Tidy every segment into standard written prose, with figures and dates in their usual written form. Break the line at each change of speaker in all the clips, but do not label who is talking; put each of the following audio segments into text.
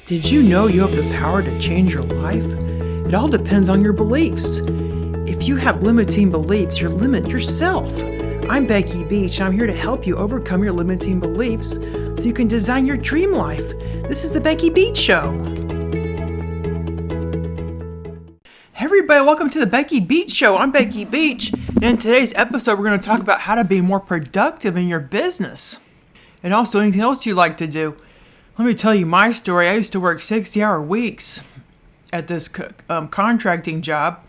Did you know you have the power to change your life? It all depends on your beliefs. If you have limiting beliefs, you limit yourself. I'm Becky Beach, and I'm here to help you overcome your limiting beliefs so you can design your dream life. This is the Becky Beach Show. Hey everybody, welcome to the Becky Beach Show. I'm Becky Beach, and in today's episode, we're going to talk about how to be more productive in your business and also anything else you like to do. Let me tell you my story. I used to work 60-hour weeks at this contracting job.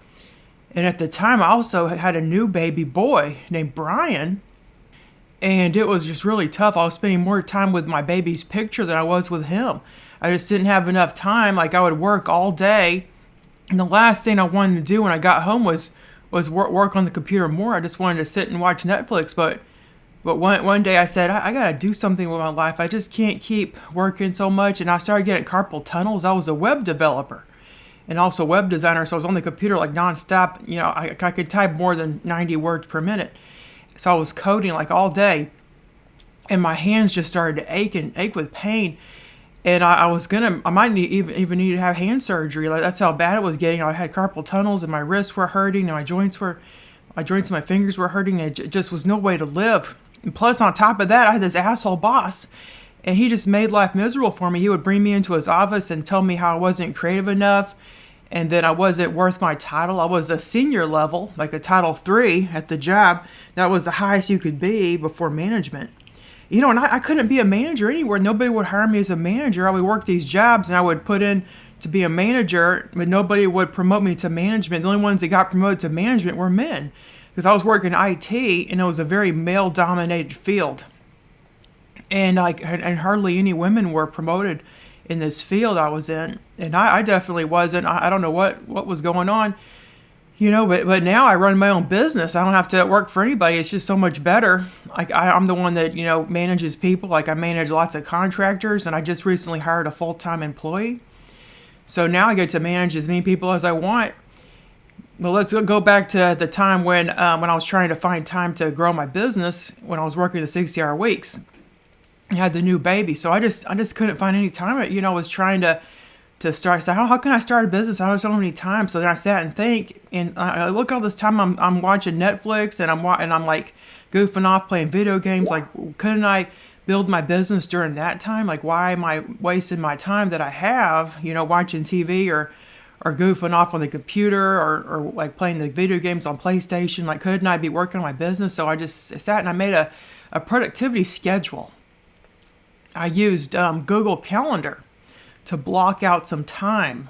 And at the time, I also had a new baby boy named Brian. And it was just really tough. I was spending more time with my baby's picture than I was with him. I just didn't have enough time. Like, I would work all day. And the last thing I wanted to do when I got home was work on the computer more. I just wanted to sit and watch Netflix. But one day I said, I got to do something with my life. I just can't keep working so much. And I started getting carpal tunnels. I was a web developer and also a web designer. So I was on the computer like nonstop. You know, I could type more than 90 words per minute. So I was coding like all day. And my hands just started to ache with pain. And I might even need to have hand surgery. Like, that's how bad it was getting. I had carpal tunnels and my wrists were hurting and my joints and my fingers were hurting. And it just was no way to live. And plus, on top of that, I had this asshole boss, and he just made life miserable for me. He would bring me into his office and tell me how I wasn't creative enough and that I wasn't worth my title. I was a senior level, like a Title III at the job. That was the highest you could be before management. You know, and I couldn't be a manager anywhere. Nobody would hire me as a manager. I would work these jobs, and I would put in to be a manager, but nobody would promote me to management. The only ones that got promoted to management were men. Because I was working IT, and it was a very male-dominated field, and hardly any women were promoted in this field I was in, and I definitely wasn't. I don't know what was going on, you know. But now I run my own business. I don't have to work for anybody. It's just so much better. Like, I'm the one that manages people. Like, I manage lots of contractors, and I just recently hired a full-time employee. So now I get to manage as many people as I want. Well, let's go back to the time when I was trying to find time to grow my business when I was working the 60-hour weeks. I had the new baby, so I just couldn't find any time. I was trying to start. So how can I start a business? I don't have any time. So then I sat and think, and I look all this time I'm watching Netflix and I'm like goofing off playing video games. Like, couldn't I build my business during that time? Like, why am I wasting my time that I have, watching TV or goofing off on the computer or like playing the video games on PlayStation? Like, couldn't I be working on my business? So I just sat and I made a productivity schedule. I used Google Calendar to block out some time.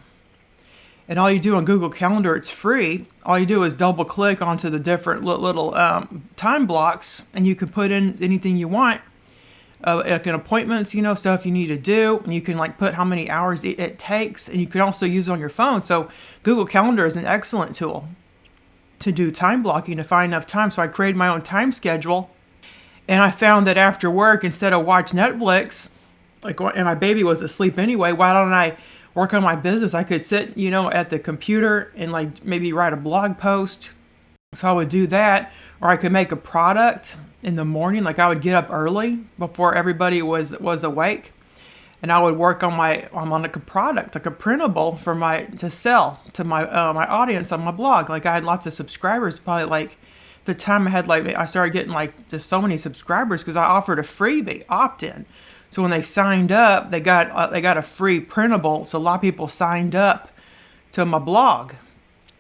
And all you do on Google Calendar, it's free. All you do is double click onto the different little time blocks, and you can put in anything you want. Like appointments, stuff you need to do, and you can put how many hours it takes, and you can also use it on your phone. So Google Calendar is an excellent tool to do time blocking, to find enough time. So I created my own time schedule, and I found that after work, instead of watch Netflix, and my baby was asleep anyway, why don't I work on my business? I could sit, at the computer and maybe write a blog post. So I would do that, or I could make a product in the morning. Like, I would get up early before everybody was awake, and I would work on a product, like a printable to sell to my audience on my blog. Like, I had lots of subscribers. Probably the time I started getting just so many subscribers because I offered a freebie opt-in. So when they signed up, they got a free printable. So a lot of people signed up to my blog.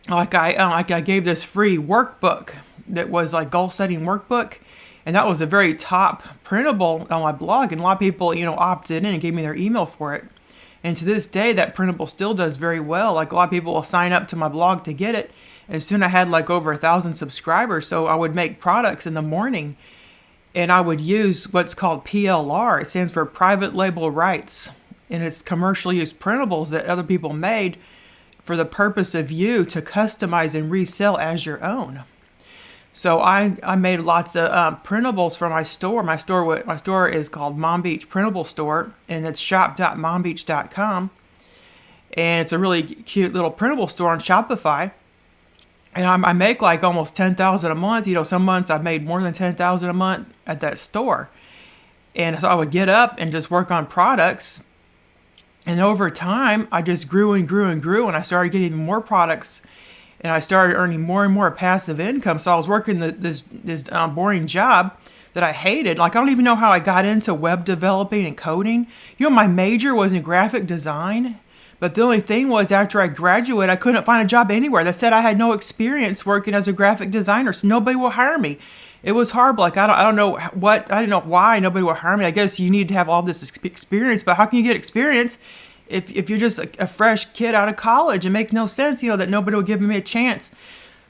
I gave this free workbook that was goal setting workbook. And that was a very top printable on my blog. And a lot of people, opted in and gave me their email for it. And to this day, that printable still does very well. Like, a lot of people will sign up to my blog to get it. And soon I had over 1,000 subscribers. So I would make products in the morning. And I would use what's called PLR. It stands for private label rights. And it's commercially used printables that other people made for the purpose of you to customize and resell as your own. So I made lots of printables for my store. My store is called Mom Beach Printable Store, and it's shop.mombeach.com. And it's a really cute little printable store on Shopify. And I make almost $10,000 a month. Some months I've made more than $10,000 a month at that store. And so I would get up and just work on products. And over time, I just grew and grew and grew, and I started getting more products, and I started earning more and more passive income. So I was working this boring job that I hated. Like, I don't even know how I got into web developing and coding. You know, my major was in graphic design, but the only thing was, after I graduated, I couldn't find a job anywhere. They said I had no experience working as a graphic designer, so nobody will hire me. It was horrible. Like, I don't know what, I don't know why nobody will hire me. I guess you need to have all this experience, but how can you get experience if you're just a fresh kid out of college? It makes no sense, you know, that nobody will give me a chance.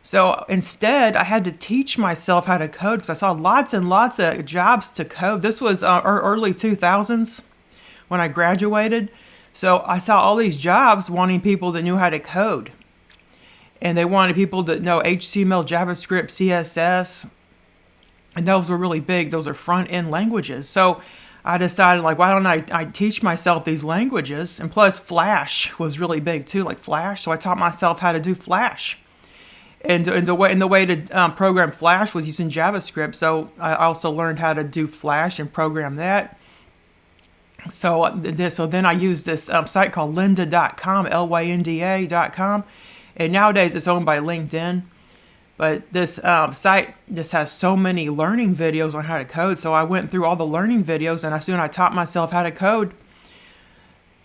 So instead, I had to teach myself how to code, because I saw lots and lots of jobs to code. This was early 2000s when I graduated. So I saw all these jobs wanting people that knew how to code. And they wanted people that know HTML, JavaScript, CSS. And those were really big. Those are front-end languages. So I decided, like, why don't I teach myself these languages? And plus, Flash was really big too, like Flash. So I taught myself how to do Flash. And the way to program Flash was using JavaScript. So I also learned how to do Flash and program that. So then I used this site called lynda.com, lynda.com. And nowadays it's owned by LinkedIn. But this site just has so many learning videos on how to code. So I went through all the learning videos, and soon I taught myself how to code.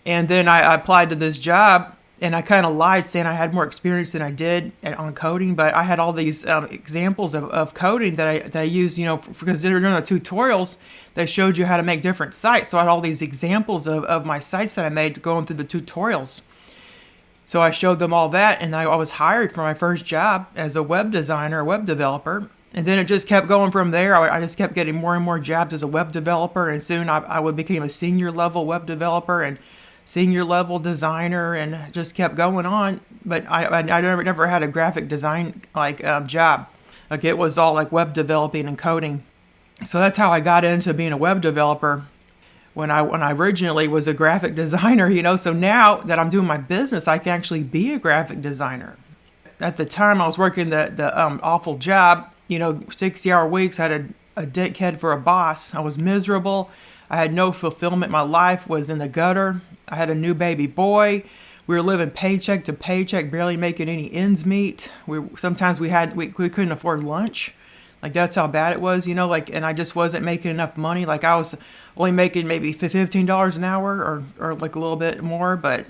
And then I applied to this job. And I kind of lied, saying I had more experience than I did on coding, but I had all these examples of coding that I used, you know, because during the tutorials, they showed you how to make different sites. So I had all these examples of my sites that I made going through the tutorials. So I showed them all that, and I was hired for my first job as a web designer, web developer. And then it just kept going from there. I just kept getting more and more jobs as a web developer, and soon I would become a senior level web developer and senior level designer, and just kept going on. But I never had a graphic design job. Like, it was all like web developing and coding. So that's how I got into being a web developer when I originally was a graphic designer, you know. So now that I'm doing my business, I can actually be a graphic designer. At the time, I was working the awful job, you know, 60-hour weeks. I had a dickhead for a boss. I was miserable. I had no fulfillment. My life was in the gutter. I had a new baby boy. We were living paycheck to paycheck, barely making any ends meet. Sometimes we couldn't afford lunch. Like, that's how bad it was, you know. Like, and I just wasn't making enough money. Like, I was only making maybe $15 an hour, or like a little bit more. But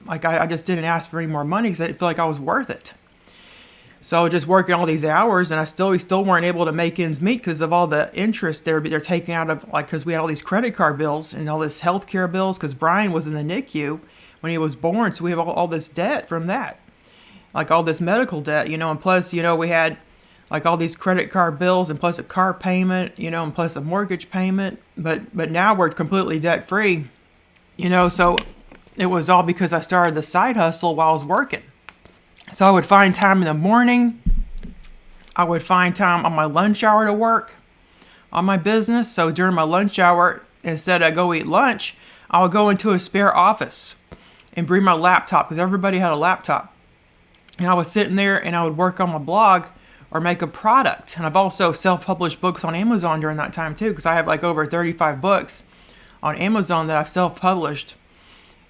like, I just didn't ask for any more money because I didn't feel like I was worth it. So just working all these hours, and we still weren't able to make ends meet because of all the interest they're taking out of, like, because we had all these credit card bills and all this healthcare bills, because Brian was in the NICU when he was born, so we have all this debt from that, like all this medical debt, you know. And plus, you know, we had like all these credit card bills, and plus a car payment, you know, and plus a mortgage payment. But now we're completely debt free, you know. So it was all because I started the side hustle while I was working. So I would find time in the morning. I would find time on my lunch hour to work on my business. So during my lunch hour, instead of go eat lunch, I would go into a spare office and bring my laptop, because everybody had a laptop. And I was sitting there and I would work on my blog or make a product. And I've also self-published books on Amazon during that time too, because I have like over 35 books on Amazon that I've self-published.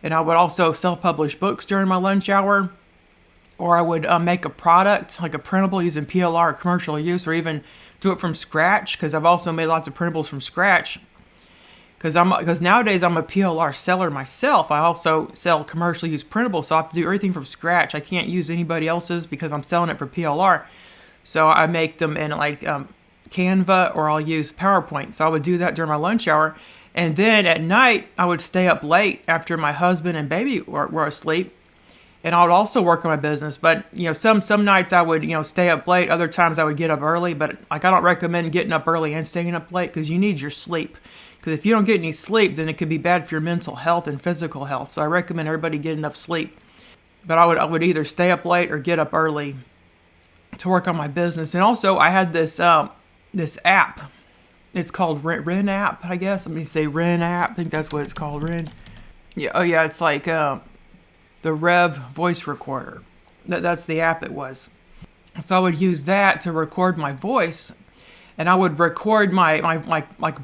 And I would also self-publish books during my lunch hour. Or I would make a product, like a printable using PLR or commercial use, or even do it from scratch, because I've also made lots of printables from scratch. Because nowadays I'm a PLR seller myself. I also sell commercially used printables, so I have to do everything from scratch. I can't use anybody else's because I'm selling it for PLR. So I make them in like Canva, or I'll use PowerPoint. So I would do that during my lunch hour. And then at night, I would stay up late after my husband and baby were asleep. And I would also work on my business. But, you know, some nights I would, you know, stay up late. Other times I would get up early. But like, I don't recommend getting up early and staying up late, because you need your sleep. Because if you don't get any sleep, then it could be bad for your mental health and physical health. So I recommend everybody get enough sleep. But I would either stay up late or get up early to work on my business. And also I had this app. It's called Ren app, I guess. Let me say Ren app. I think that's what it's called, Ren. Yeah. Oh yeah. It's like the Rev voice recorder. That's the app it was. So I would use that to record my voice, and I would record my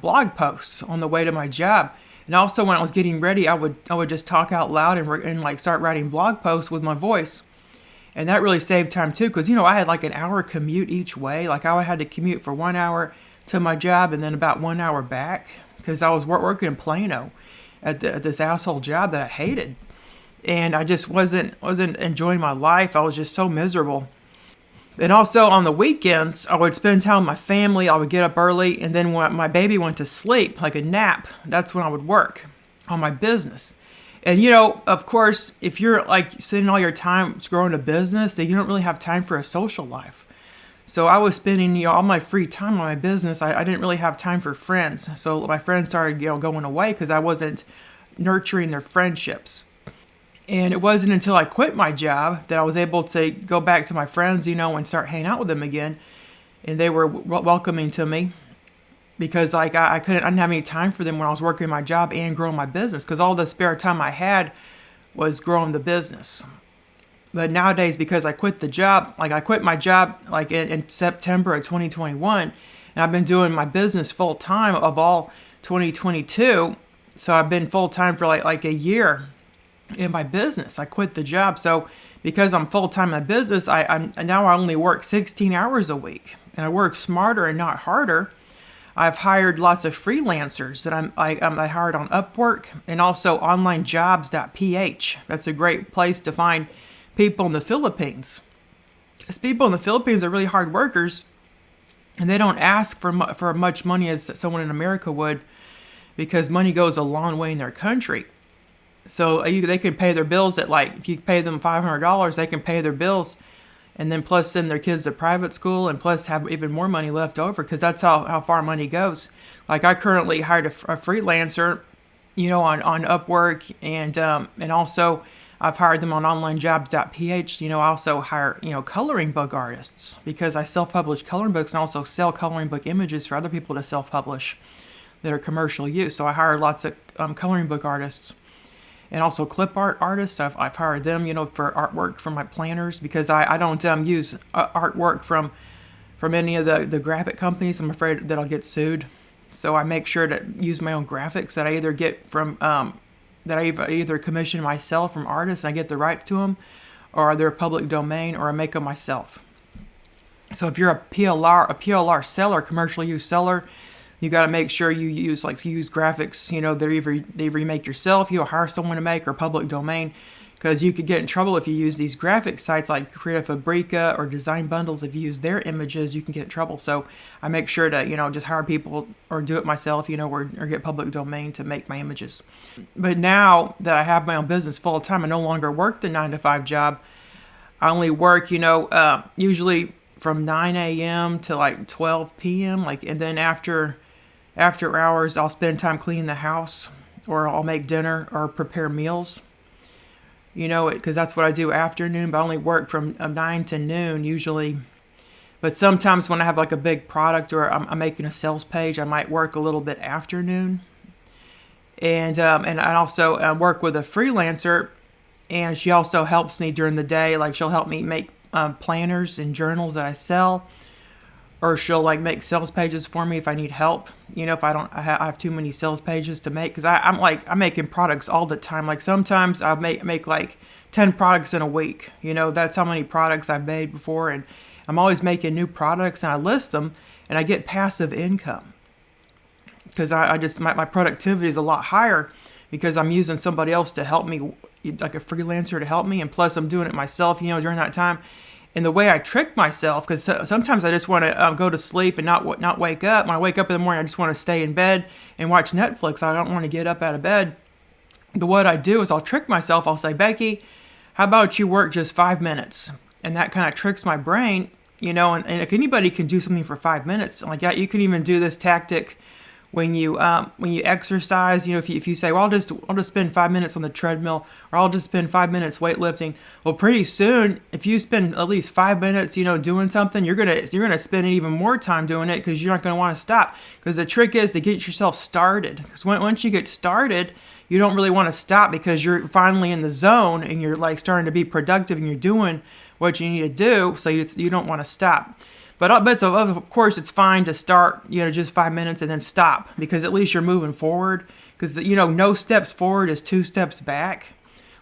blog posts on the way to my job. And also when I was getting ready, I would just talk out loud and like start writing blog posts with my voice. And that really saved time too, because I had like an hour commute each way. Like I had to commute for 1 hour to my job and then about 1 hour back, because I was working in Plano at this asshole job that I hated, and I just wasn't enjoying my life. I was just so miserable. And also on the weekends, I would spend time with my family. I would get up early, and then when my baby went to sleep, like a nap, that's when I would work on my business. And of course, if you're like spending all your time growing a business, then you don't really have time for a social life. So I was spending all my free time on my business. I didn't really have time for friends. So my friends started going away because I wasn't nurturing their friendships. And it wasn't until I quit my job that I was able to go back to my friends, and start hanging out with them again. And they were welcoming to me, because like I didn't have any time for them when I was working my job and growing my business, because all the spare time I had was growing the business. But nowadays, because I quit the job, like I quit my job like in September of 2021, and I've been doing my business full time of all 2022. So I've been full time for like a year in my business. I quit the job. So because I'm full time in my business, I only work 16 hours a week, and I work smarter and not harder. I've hired lots of freelancers that I hired on Upwork, and also onlinejobs.ph. That's a great place to find people in the Philippines. Because people in the Philippines are really hard workers, and they don't ask for much money as someone in America would, because money goes a long way in their country. So they can pay their bills at, like, if you pay them $500, they can pay their bills, and then plus send their kids to private school, and plus have even more money left over, because that's how far money goes. Like I currently hired a freelancer, on Upwork, and also I've hired them on onlinejobs.ph. I also hire, coloring book artists, because I self-publish coloring books and also sell coloring book images for other people to self-publish that are commercial use. So I hire lots of coloring book artists. And also clip art artists. I've hired them, for artwork for my planners, because I don't use artwork from any of the graphic companies. I'm afraid that I'll get sued. So I make sure to use my own graphics that I either get from, that I either commission myself from artists and I get the rights to them, or they're public domain, or I make them myself. So if you're a PLR seller, commercial use seller, you got to make sure you use graphics, that either you make yourself, you hire someone to make, or public domain, because you could get in trouble if you use these graphic sites like Creative Fabrica or Design Bundles. If you use their images, you can get in trouble. So I make sure to, just hire people or do it myself, or get public domain to make my images. But now that I have my own business full time, I no longer work the 9-to-5 job. I only work, usually from 9 a.m. to like 12 p.m. And then after hours, I'll spend time cleaning the house, or I'll make dinner or prepare meals, because that's what I do afternoon, but I only work from 9 to noon usually. But sometimes when I have like a big product, or I'm making a sales page, I might work a little bit afternoon. And I also work with a freelancer, and she also helps me during the day. Like she'll help me make planners and journals that I sell, or she'll like make sales pages for me if I need help. If I have too many sales pages to make, because I'm making products all the time. Like sometimes I make like 10 products in a week. That's how many products I've made before, and I'm always making new products, and I list them, and I get passive income, because my productivity is a lot higher, because I'm using somebody else to help me, like a freelancer to help me, and plus I'm doing it myself, during that time. And the way I trick myself, because sometimes I just want to go to sleep and not wake up. When I wake up in the morning, I just want to stay in bed and watch Netflix. I don't want to get up out of bed. What I do is I'll trick myself. I'll say, Becky, how about you work just 5 minutes? And that kind of tricks my brain, and if anybody can do something for 5 minutes, like that, you can even do this tactic when you exercise. If you say, well, I'll just spend 5 minutes on the treadmill, or I'll just spend 5 minutes weightlifting. Well, pretty soon, if you spend at least 5 minutes, doing something, you're gonna spend even more time doing it, because you're not gonna want to stop. Because the trick is to get yourself started. Because once you get started, you don't really want to stop, because you're finally in the zone, and you're like starting to be productive, and you're doing what you need to do. So you don't want to stop. But of course, it's fine to start, just 5 minutes and then stop, because at least you're moving forward. because no steps forward is 2 steps back.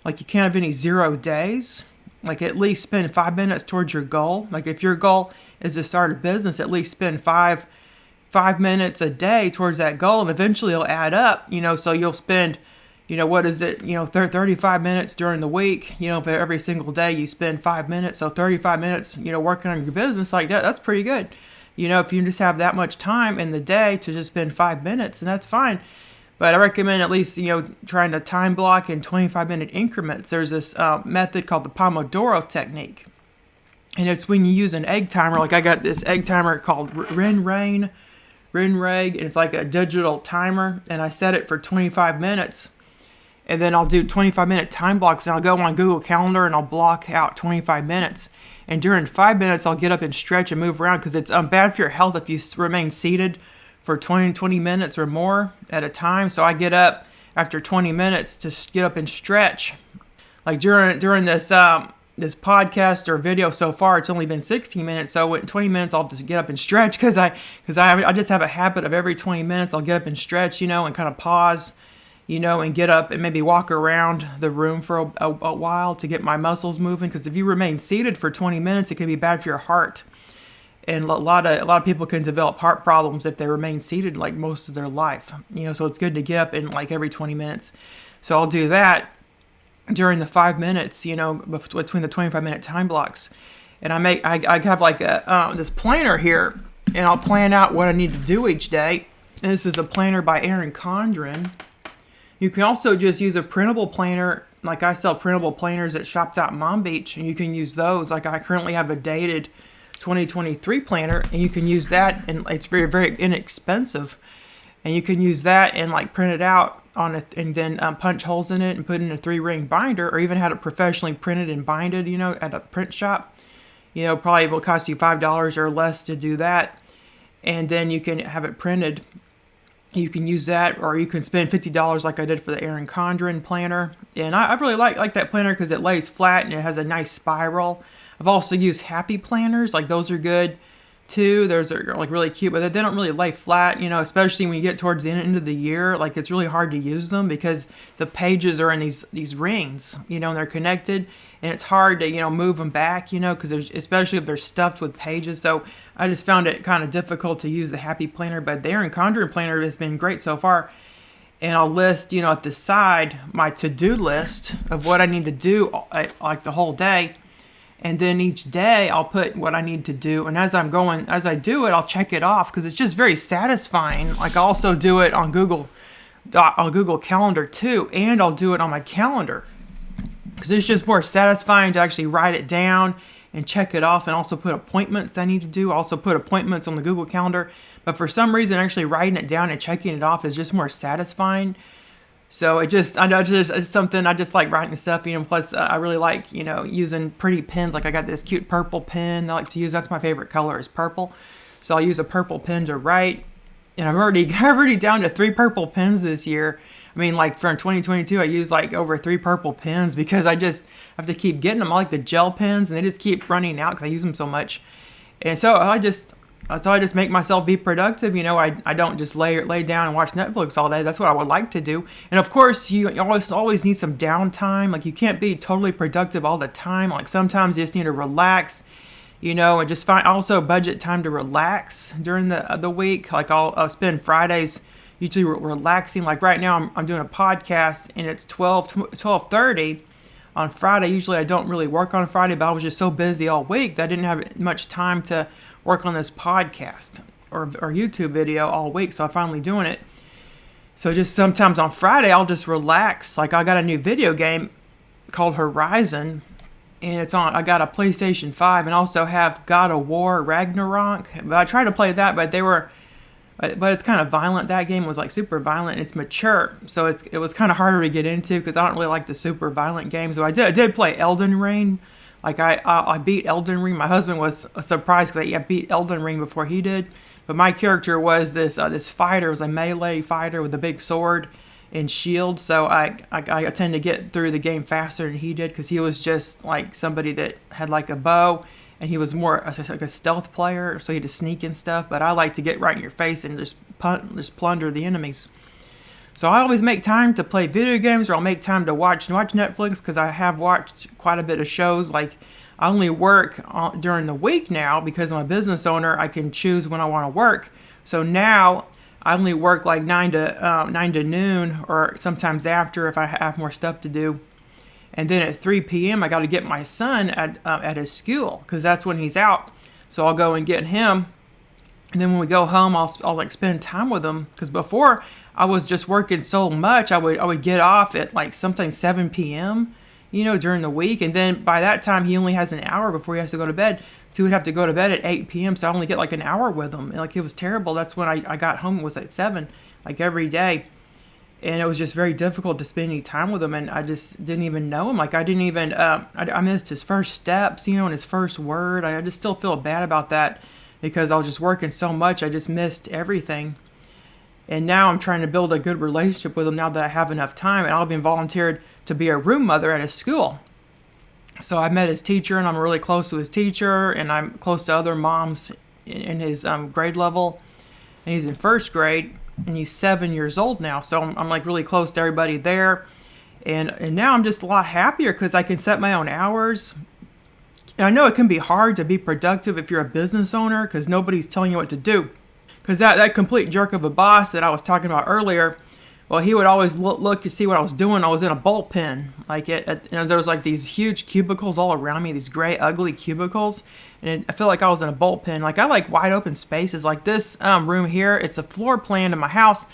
Like you can't have any 0 days. Like at least spend 5 minutes towards your goal. Like if your goal is to start a business, at least spend 5 minutes a day towards that goal, and eventually it'll add up. So you'll spend, what is it? 35 minutes during the week. For every single day you spend 5 minutes, so 35 minutes. Working on your business like that. That's pretty good. If you just have that much time in the day to just spend 5 minutes, and that's fine. But I recommend at least, trying to time block in 25-minute increments. There's this method called the Pomodoro technique. And it's when you use an egg timer. Like I got this egg timer called Rinrag, and it's like a digital timer. And I set it for 25 minutes. And then I'll do 25-minute time blocks. And I'll go on Google Calendar and I'll block out 25 minutes. And during 5 minutes, I'll get up and stretch and move around, because it's bad for your health if you remain seated for 20 minutes or more at a time. So I get up after 20 minutes to get up and stretch. Like during this this podcast or video so far, it's only been 16 minutes. So in 20 minutes, I'll just get up and stretch, because I just have a habit of every 20 minutes I'll get up and stretch, and kind of pause, and get up and maybe walk around the room for a while to get my muscles moving. Because if you remain seated for 20 minutes, it can be bad for your heart. And a lot of people can develop heart problems if they remain seated like most of their life. So it's good to get up in like every 20 minutes. So I'll do that during the 5 minutes, between the 25-minute time blocks. And I have like this planner here, and I'll plan out what I need to do each day. And this is a planner by Erin Condren. You can also just use a printable planner. Like I sell printable planners at Shop.Mom Beach, and you can use those. Like I currently have a dated 2023 planner, and you can use that, and it's very, very inexpensive. And you can use that and like print it out on it, and then punch holes in it and put it in a 3-ring binder, or even have it professionally printed and binded, at a print shop. Probably will cost you $5 or less to do that. And then you can have it printed. You can use that, or you can spend $50 like I did for the Erin Condren planner. And I really like that planner because it lays flat and it has a nice spiral. I've also used Happy planners, like those are good too. Those are like really cute, but they don't really lay flat, especially when you get towards the end of the year. Like it's really hard to use them because the pages are in these rings, and they're connected, and it's hard to, move them back, because especially if they're stuffed with pages. So I just found it kind of difficult to use the Happy planner, but the Erin Condren planner has been great so far. And I'll list, at the side, my to-do list of what I need to do like the whole day. And then each day I'll put what I need to do. And as I do it, I'll check it off, because it's just very satisfying. Like I also do it on Google Calendar too. And I'll do it on my calendar, because it's just more satisfying to actually write it down and check it off, and also put appointments I need to do. Also put appointments on the Google Calendar. But for some reason, actually writing it down and checking it off is just more satisfying. So it's something I just like writing stuff, Plus, I really like, using pretty pens. Like I got this cute purple pen I like to use. That's my favorite color, is purple. So I'll use a purple pen to write. And I'm already down to 3 purple pens this year. Like for 2022, I used like over 3 purple pens, because I just have to keep getting them. I like the gel pens, and they just keep running out because I use them so much. And so I just make myself be productive. I don't just lay down and watch Netflix all day. That's what I would like to do. And of course, you always need some downtime. Like you can't be totally productive all the time. Like sometimes you just need to relax, and just find also budget time to relax during the week. Like I'll spend Fridays usually relaxing. Like right now, I'm doing a podcast, and it's 12:30 on Friday. Usually I don't really work on Friday, but I was just so busy all week that I didn't have much time to work on this podcast or YouTube video all week. So I'm finally doing it. So just sometimes on Friday, I'll just relax. Like I got a new video game called Horizon, and I got a PlayStation 5, and also have God of War Ragnarok. But I tried to play that, but it's kind of violent. That game was like super violent. It's mature, so it was kind of harder to get into, because I don't really like the super violent games. So I did play Elden Ring. Like I beat Elden Ring. My husband was surprised because I beat Elden Ring before he did. But my character was this fighter. It was a melee fighter with a big sword and shield. So I tend to get through the game faster than he did, because he was just like somebody that had like a bow, and he was more like a stealth player, so he had to sneak and stuff. But I like to get right in your face and just plunder the enemies. So I always make time to play video games, or I'll make time to watch Netflix, because I have watched quite a bit of shows. Like, I only work during the week now because I'm a business owner. I can choose when I want to work. So now I only work like 9 to noon, or sometimes after if I have more stuff to do. And then at 3 p.m. I got to get my son at his school, because that's when he's out. So I'll go and get him. And then when we go home, I'll like spend time with him, because before I was just working so much, I would get off at like something 7 p.m. During the week, and then by that time he only has an hour before he has to go to bed. So he would have to go to bed at 8 p.m. So I only get like an hour with him. And like, it was terrible. That's when I got home. It was at 7, like every day, and it was just very difficult to spend any time with him. And I just didn't even know him. Like, I didn't even I missed his first steps, and his first word. I just still feel bad about that, because I was just working so much. I just missed everything. And now I'm trying to build a good relationship with him now that I have enough time. And I've been volunteered to be a room mother at his school. So I met his teacher, and I'm really close to his teacher, and I'm close to other moms in his grade level. And he's in first grade, and he's 7 years old now. So I'm like really close to everybody there. And now I'm just a lot happier, because I can set my own hours. And I know it can be hard to be productive if you're a business owner, because nobody's telling you what to do. Because that complete jerk of a boss that I was talking about earlier, well, he would always look to see what I was doing. I was in a bullpen. Like, there was like these huge cubicles all around me, these gray, ugly cubicles. And I feel like I was in a bullpen. Like, I like wide open spaces. Like this room here, it's a floor plan in my house.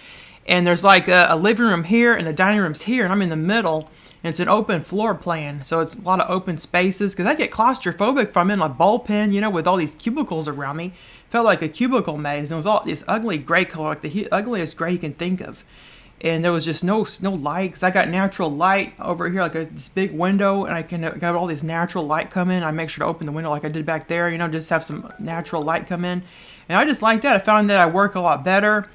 And there's like a living room here, and the dining room's here, and I'm in the middle. And it's an open floor plan. So it's a lot of open spaces, because I get claustrophobic if I'm in a bullpen, with all these cubicles around me. Felt like a cubicle maze, and it was all this ugly gray color, like the ugliest gray you can think of. And there was just no light, because I got natural light over here, like this big window, and I can got all this natural light come in. I make sure to open the window like I did back there, just have some natural light come in. And I just like that. I found that I work a lot better,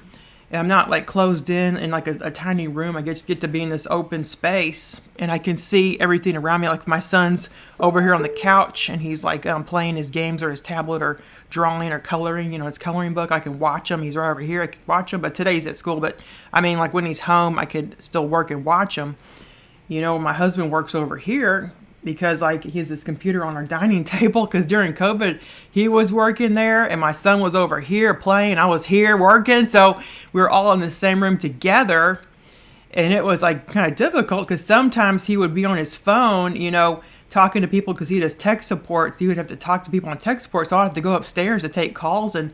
and I'm not like closed in like a tiny room. I just get to be in this open space, and I can see everything around me. Like, my son's over here on the couch, and he's like playing his games or his tablet, or drawing or coloring, his coloring book. I can watch him. He's right over here. I can watch him, but today he's at school. But I mean, like, when he's home, I could still work and watch him. My husband works over here, because like he has this computer on our dining table, because during COVID he was working there, and my son was over here playing. I was here working, so we were all in the same room together. And it was like kind of difficult, because sometimes he would be on his phone, talking to people, because he does tech support. So he would have to talk to people on tech support. So I'd have to go upstairs to take calls and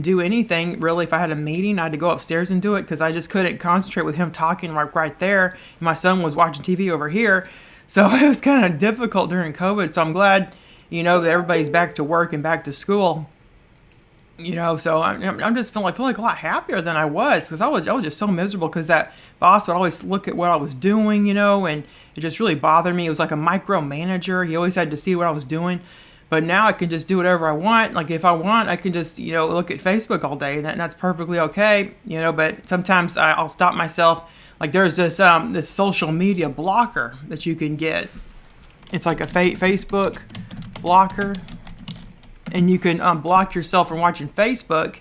do anything. Really, if I had a meeting, I had to go upstairs and do it, because I just couldn't concentrate with him talking right there. And my son was watching TV over here. So it was kind of difficult during COVID. So I'm glad, that everybody's back to work and back to school. So I'm just feel like a lot happier than I was, because I was just so miserable, because that boss would always look at what I was doing, and it just really bothered me. It was like a micromanager. He always had to see what I was doing. But now I can just do whatever I want. Like, if I want, I can just, look at Facebook all day, and that's perfectly okay, but sometimes I'll stop myself. Like, there's this social media blocker that you can get. It's like a Facebook blocker. And you can block yourself from watching Facebook.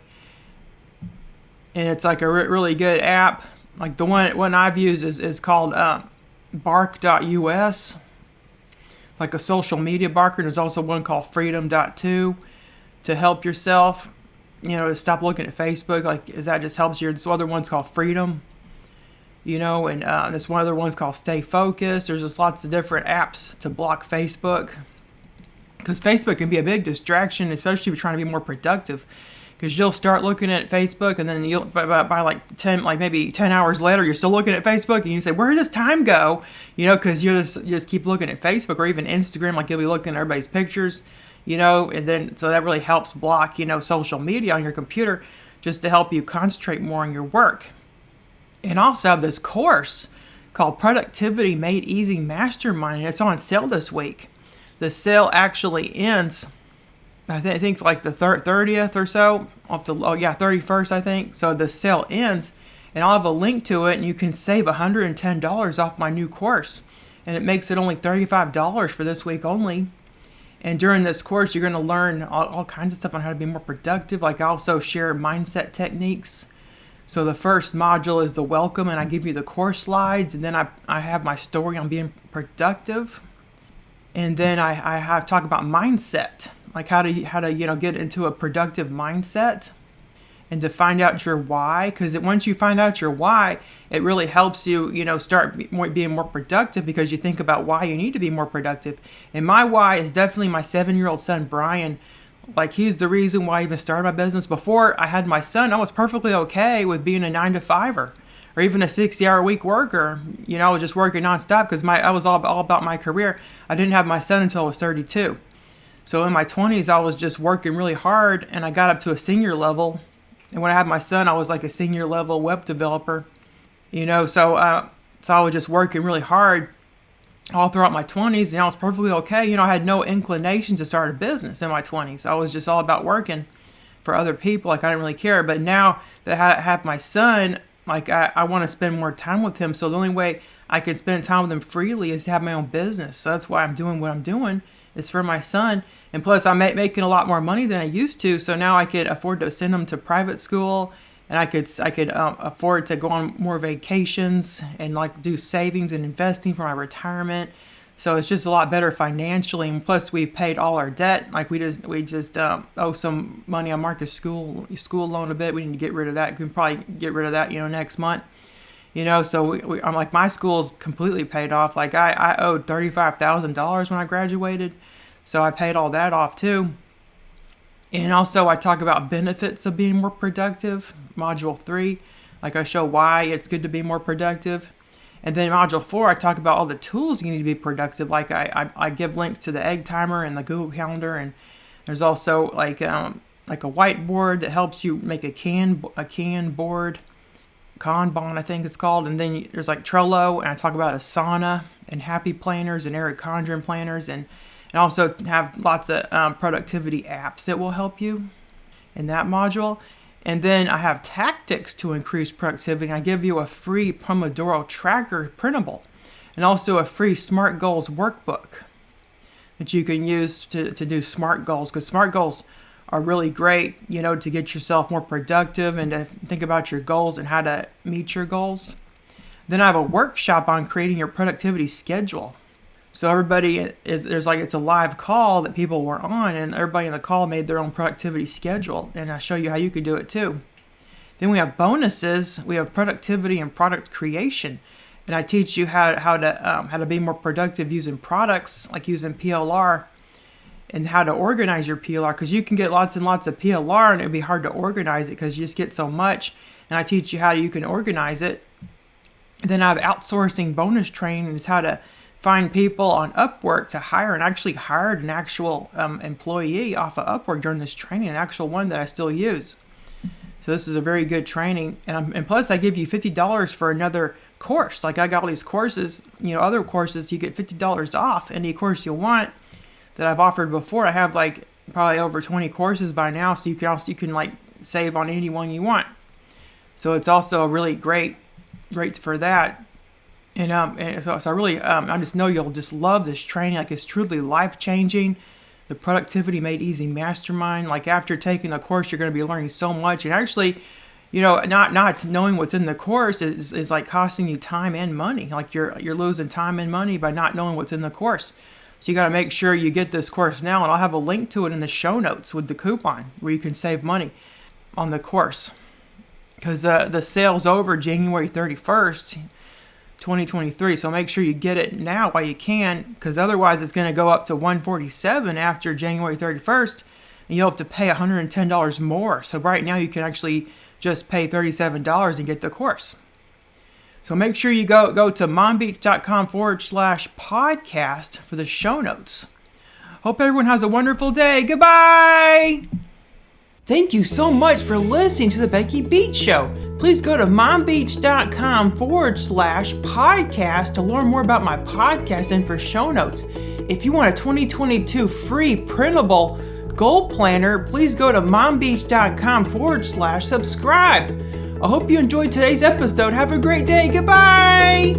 And it's like a really good app. Like, the one I've used is called bark.us. Like a social media blocker. And there's also one called freedom.to to help yourself, to stop looking at Facebook. Like, as that just helps you. This other one's called Freedom. And this one other one's called Stay Focused. There's just lots of different apps to block Facebook. Because Facebook can be a big distraction, especially if you're trying to be more productive. Because you'll start looking at Facebook, and then you'll by like 10, like maybe 10 hours later, you're still looking at Facebook, and you say, "Where did this time go?" Because you just keep looking at Facebook, or even Instagram. Like, you'll be looking at everybody's pictures, and then so that really helps block social media on your computer, just to help you concentrate more on your work. And also have this course called Productivity Made Easy Mastermind, and it's on sale this week. The sale actually ends, I think like the 30th or so, 31st, I think. So the sale ends, and I'll have a link to it, and you can save $110 off my new course. And it makes it only $35 for this week only. And during this course, you're going to learn all kinds of stuff on how to be more productive. Like, I also share mindset techniques. So the first module is the welcome, and I give you the course slides, and then I have my story on being productive. And then I have talk about mindset, like how to get into a productive mindset, and to find out your why. Because once you find out your why, it really helps you start being more productive, because you think about why you need to be more productive. And my why is definitely my 7-year-old son Brian. Like, he's the reason why I even started my business. Before I had my son, I was perfectly okay with being a 9-to-5er. Or even a 60-hour-a-week worker. I was just working nonstop because I was all about my career. I didn't have my son until I was 32. So in my 20s, I was just working really hard, and I got up to a senior level. And when I had my son, I was like a senior level web developer. So I was just working really hard all throughout my 20s, and I was perfectly okay. I had no inclination to start a business in my 20s. I was just all about working for other people. Like, I didn't really care. But now that I have my son, like, I want to spend more time with him. So the only way I can spend time with him freely is to have my own business. So that's why I'm doing what I'm doing. It's for my son. And plus, I'm making a lot more money than I used to. So now I could afford to send him to private school, and I could afford to go on more vacations and like do savings and investing for my retirement. So it's just a lot better financially. And plus, we've paid all our debt. Like, we just owe some money on Marcus' school loan a bit. We need to get rid of that. We can probably get rid of that, next month. So I'm like, my school's completely paid off. Like, I owed $35,000 when I graduated. So I paid all that off too. And also, I talk about benefits of being more productive. Module 3, like, I show why it's good to be more productive. And then Module 4, I talk about all the tools you need to be productive. Like, I give links to the egg timer and the Google Calendar, and there's also like a whiteboard that helps you make a Kanban board, Kanban I think it's called. And then there's like Trello, and I talk about Asana and Happy Planners and Eric Condren planners, and also have lots of productivity apps that will help you in that module. And then I have tactics to increase productivity. I give you a free Pomodoro tracker printable, and also a free SMART Goals workbook that you can use to do SMART goals, because SMART goals are really great, to get yourself more productive and to think about your goals and how to meet your goals. Then I have a workshop on creating your productivity schedule. So everybody it's a live call that people were on, and everybody in the call made their own productivity schedule, and I show you how you could do it too. Then we have bonuses. We have productivity and product creation, and I teach you how to be more productive using products, like using PLR, and how to organize your PLR, because you can get lots and lots of PLR, and it'd be hard to organize it because you just get so much. And I teach you how you can organize it. And then I have outsourcing bonus training, and it's how to find people on Upwork to hire, and actually hired an actual employee off of Upwork during this training, an actual one that I still use. So this is a very good training. And plus, I give you $50 for another course. Like, I got all these courses, other courses, you get $50 off any course you want that I've offered before. I have like probably over 20 courses by now, so you can like save on any one you want. So it's also a really great for that. And so I really, I just know you'll just love this training. Like, it's truly life-changing. The Productivity Made Easy Mastermind. Like, after taking the course, you're going to be learning so much. And actually, not knowing what's in the course is like costing you time and money. Like, you're losing time and money by not knowing what's in the course. So you got to make sure you get this course now. And I'll have a link to it in the show notes with the coupon where you can save money on the course. Because the sale's over January 31st. 2023, so make sure you get it now while you can, because otherwise it's going to go up to $147 after January 31st, and you'll have to pay $110 more. So right now you can actually just pay $37 and get the course. So make sure you go to mombeach.com/podcast for the show notes. Hope everyone has a wonderful day. Goodbye! Thank you so much for listening to the Becky Beach Show. Please go to mombeach.com/podcast to learn more about my podcast and for show notes. If you want a 2022 free printable goal planner, please go to mombeach.com/subscribe. I hope you enjoyed today's episode. Have a great day. Goodbye.